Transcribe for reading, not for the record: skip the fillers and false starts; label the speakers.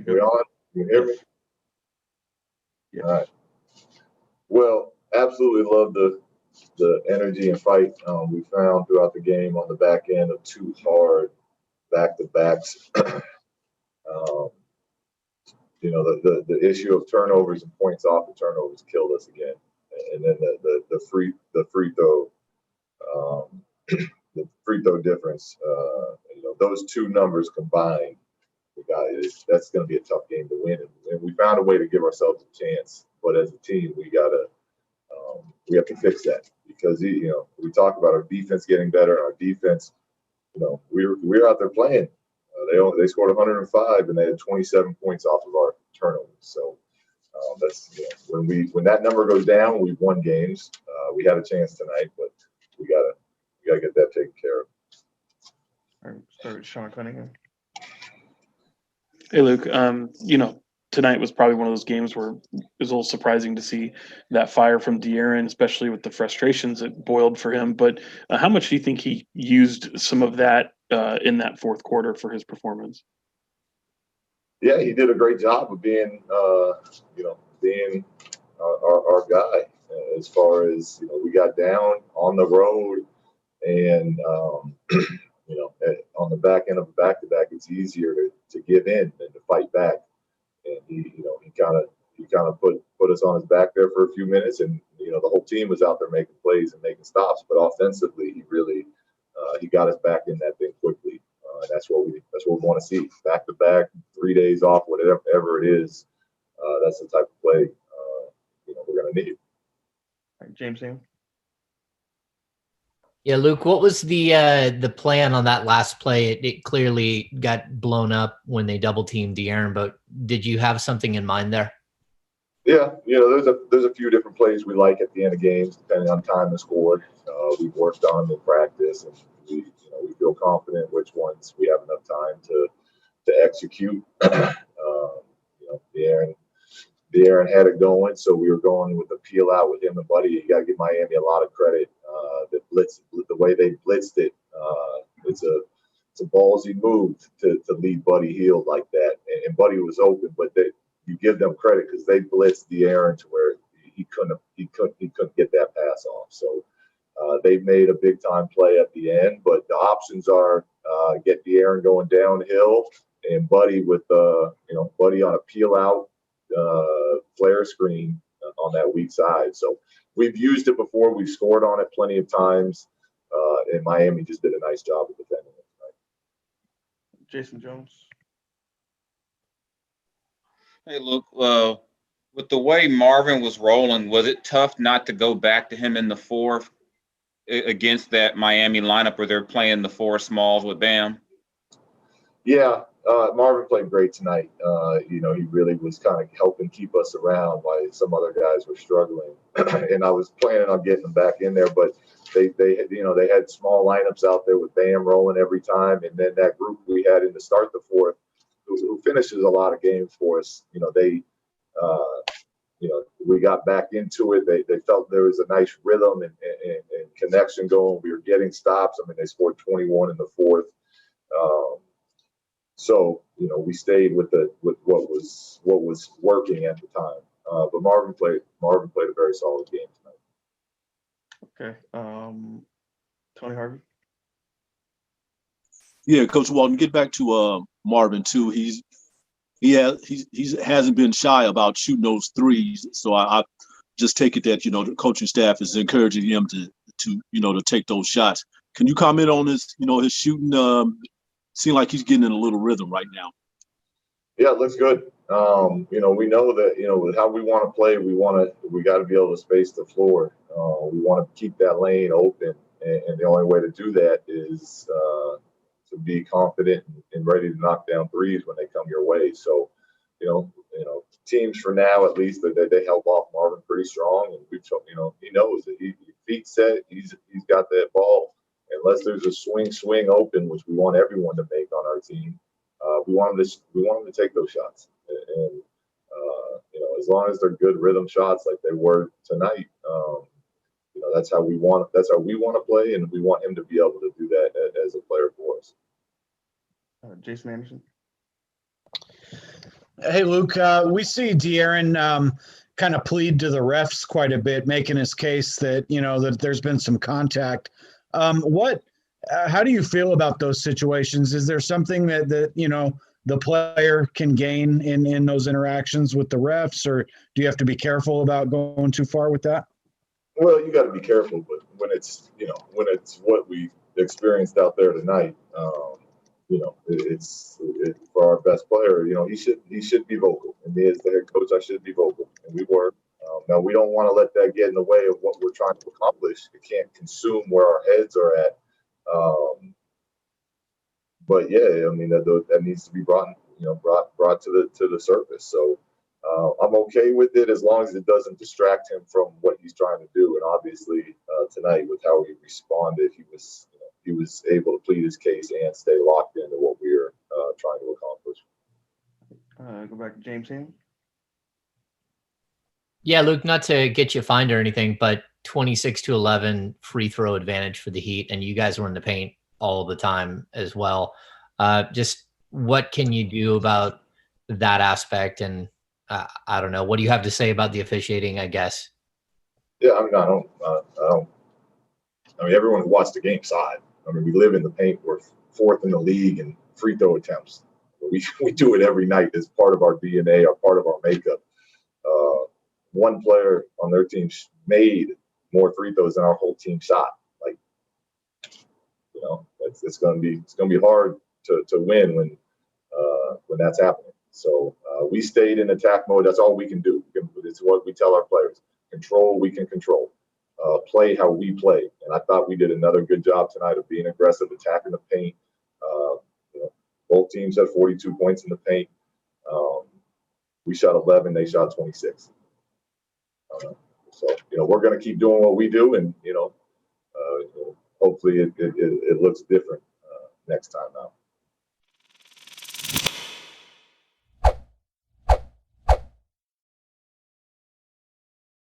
Speaker 1: We on? You hear me?
Speaker 2: Yes.
Speaker 1: All right. Well, absolutely love the energy and fight we found throughout the game on the back end of two hard back to backs. um, the issue of turnovers and points off the turnovers killed us again, and then the free throw um, the free throw difference. Those two numbers combined, that's going to be a tough game to win, and we found a way to give ourselves a chance. But as a team, we have to fix that because we talk about our defense getting better. Our defense, we're out there playing. They scored 105 and they had 27 points off of our turnovers. So that's when that number goes down, we've won games. We had a chance tonight, but we gotta get that taken care of.
Speaker 2: All right, start with Sean Cunningham.
Speaker 3: Hey, Luke. Tonight was probably one of those games where it was a little surprising to see that fire from De'Aaron, especially with the frustrations that boiled for him. But how much do you think he used some of that in that fourth quarter for his performance?
Speaker 1: Yeah, he did a great job of being our guy. As far as we got down on the road, and on the back end of a back-to-back, it's easier to give in than to fight back. And he kind of put us on his back there for a few minutes, and the whole team was out there making plays and making stops. But offensively, he really he got us back in that thing quickly. That's what we want to see. Back to back, 3 days off, whatever it is. That's the type of play we're going to need.
Speaker 2: All right, James Ham.
Speaker 4: Yeah, Luke, what was the plan on that last play? It clearly got blown up when they double teamed De'Aaron, but did you have something in mind there?
Speaker 1: Yeah, there's a few different plays we like at the end of games, depending on time and score. We've worked on them in practice, and we feel confident which ones we have enough time to execute. De'Aaron had it going, so we were going with a peel out with him and Buddy. You got to give Miami a lot of credit. The way they blitzed it, it's a ballsy move to leave Buddy healed like that. And Buddy was open, but you give them credit because they blitzed De'Aaron to where he couldn't get that pass off. So they made a big time play at the end. But the options are get De'Aaron going downhill and Buddy with Buddy on a peel out flare screen on that weak side. So we've used it before. We've scored on it plenty of times, and Miami just did a nice job of defending it tonight.
Speaker 2: Jason Jones.
Speaker 5: Hey, Luke, with the way Marvin was rolling, was it tough not to go back to him in the fourth against that Miami lineup where they're playing the four smalls with Bam?
Speaker 1: Yeah, Marvin played great tonight. He really was kind of helping keep us around while some other guys were struggling. And I was planning on getting them back in there, but they had small lineups out there with Bam rolling every time, and then that group we had in to start the fourth, who finishes a lot of games for us. We got back into it. They felt there was a nice rhythm and connection going. We were getting stops. I mean, they scored 21 in the fourth. So we stayed with what was working at the time. But Marvin played a very solid game tonight.
Speaker 2: Okay. Tony Harvey.
Speaker 6: Yeah, Coach Walton, get back to Marvin too. He hasn't been shy about shooting those threes. So I just take it that the coaching staff is encouraging him to take those shots. Can you comment on his shooting? Seems like he's getting in a little rhythm right now.
Speaker 1: Yeah, it looks good. We know that with how we want to play, we got to be able to space the floor. We want to keep that lane open, and the only way to do that is to be confident and ready to knock down threes when they come your way. So, teams for now at least they help off Marvin pretty strong, and he knows that he feet set. He's got that ball. Unless there's a swing open, which we want everyone to make on our team, we want them to take those shots. And as long as they're good rhythm shots like they were tonight, that's how we want to play, and we want him to be able to do that as a player for us.
Speaker 2: Jason Anderson.
Speaker 7: Hey, Luke, we see De'Aaron kind of plead to the refs quite a bit, making his case that, that there's been some contact. How do you feel about those situations? Is there something that the player can gain in those interactions with the refs, or do you have to be careful about going too far with that?
Speaker 1: Well, you got to be careful, but when it's what we experienced out there tonight, it's for our best player. He should be vocal, and me as the head coach, I should be vocal, and we were. Now we don't want to let that get in the way of what we're trying to accomplish. It can't consume where our heads are at. But yeah, I mean that needs to be brought to the surface. So I'm okay with it as long as it doesn't distract him from what he's trying to do. And obviously tonight, with how he responded, he was able to plead his case and stay locked into what we are trying to accomplish.
Speaker 2: Go back to James Haney.
Speaker 4: Yeah, Luke, not to get you fined or anything, but 26-11 free throw advantage for the Heat, and you guys were in the paint all the time as well. Just what can you do about that aspect? And I don't know, what do you have to say about the officiating, I guess?
Speaker 1: Yeah, I mean, everyone who watched the game saw it. I mean, we live in the paint. We're fourth in the league in free throw attempts. We do it every night as part of our DNA, or part of our makeup. One player on their team made more free throws than our whole team shot. Like, it's going to be hard to win when that's happening. So we stayed in attack mode. That's all we can do. It's what we tell our players: control, we can control. Play how we play. And I thought we did another good job tonight of being aggressive, attacking the paint. Both teams had 42 points in the paint. We shot 11, they shot 26. So we're going to keep doing what we do, and hopefully it looks different next time out.